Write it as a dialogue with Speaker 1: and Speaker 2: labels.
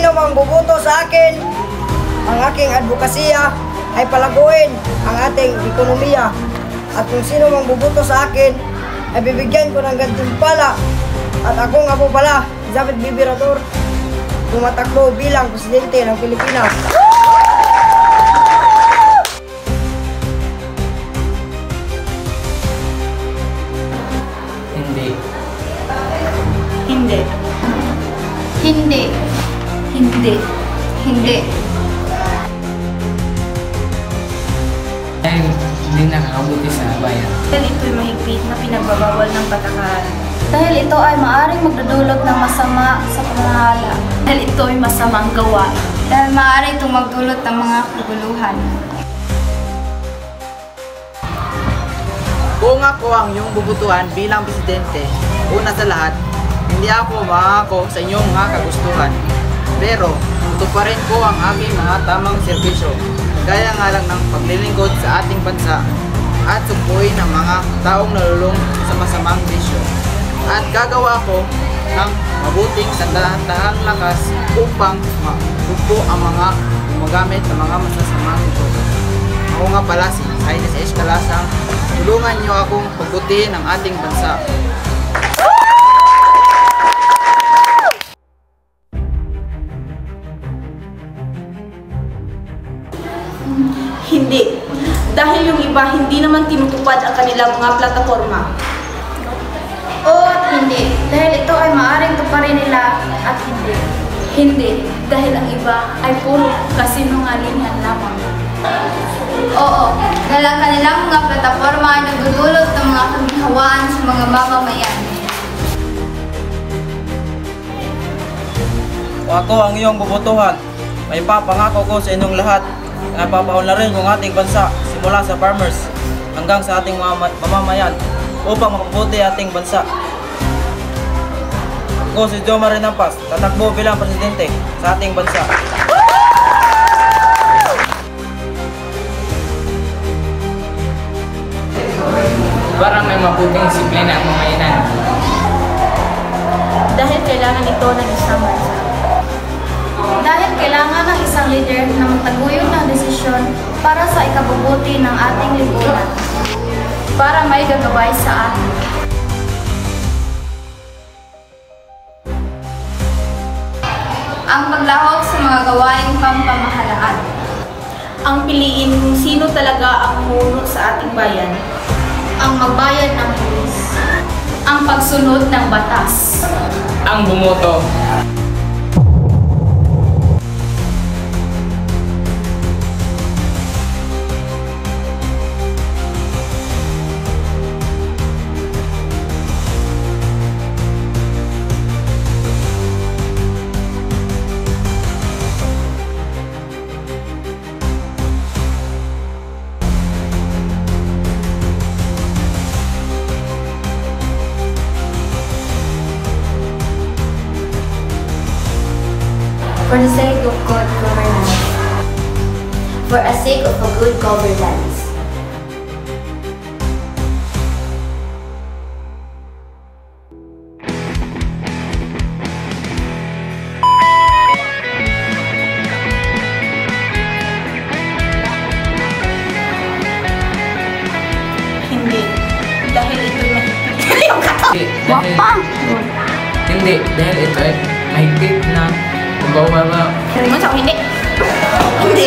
Speaker 1: sino mang bubuto sa akin, ang aking advokasya ay palaguin ang ating ekonomiya. At kung sino mang bubuto sa akin, ay bibigyan ko ng gantimpala. At ako nga po pala, Elizabeth Bibirador, tumatakbo bilang presidente ng Pilipinas.
Speaker 2: Hindi.
Speaker 3: Hindi.
Speaker 4: Hindi.
Speaker 3: Hindi.
Speaker 4: Hindi.
Speaker 2: Dahil hindi nakakabuti sa bayan.
Speaker 3: Dahil ito'y mahigpit na pinagbabawal ng patakaran.
Speaker 4: Dahil ito ay maaaring magdudulot ng masama sa pamamahala.
Speaker 3: Dahil ito'y masamang gawa.
Speaker 4: Dahil maaari itong magdulot ng mga kaguluhan.
Speaker 5: Kung ako ang iyong bubutuhan bilang presidente, una sa lahat, hindi ako makako sa inyong mga kagustuhan. Pero, tutuparin ko ang aming mga tamang serbisyo, gaya nga lang ng paglilingkod sa ating bansa at sumpuin ang mga taong nalulung sa masamang bisyo. At gagawa ko ng mabuting sandahang lakas upang mabupo ang mga gumagamit ng mga masasamang ito. Ako nga pala si Ines H. Calasang, tulungan niyo akong pagbutihin ang ating bansa.
Speaker 3: Hindi. Dahil yung iba hindi naman tinutupad ang kanilang mga plataforma.
Speaker 4: Oo at hindi. Dahil ito ay maaaring tuparin nila at hindi.
Speaker 3: Hindi. Dahil ang iba ay puro kasinungalingan lamang.
Speaker 4: Oo. Dahil ang kanilang mga plataforma ay nagdudulot ng mga kaginhawaan sa mga mamamayan.
Speaker 6: Kung ako ang iyong bubutuhan, may papangako ko sa inyong lahat na papaunlarin kong ating bansa simula sa farmers hanggang sa ating mga mamamayan upang mapabuti ating bansa. Ako si Jomar Renampas, tatakbo bilang presidente sa ating bansa.
Speaker 2: Parang may mabuting disiplina ang mamayanan.
Speaker 3: Dahil kailangan ito ng isang bansa.
Speaker 4: Dahil kailangan ng isang leader na magtaguyod ng desisyon para sa ikabubuti ng ating lipunan.
Speaker 3: Para may gagabay sa atin.
Speaker 4: Ang paglahok sa mga gawaing pampamahalaan.
Speaker 3: Ang piliin kung sino talaga ang muno sa ating bayan.
Speaker 4: Ang magbayad ng pulis.
Speaker 3: Ang pagsunod ng batas.
Speaker 2: Ang bumoto.
Speaker 7: For the sake of good governance. For the sake of a good governance.
Speaker 3: Hindi. Dahil ito'y mahigpit.
Speaker 2: Hindi, dahil ito ay mahigpit na pagbawa.
Speaker 3: Hindi mo sa hindi. Hindi.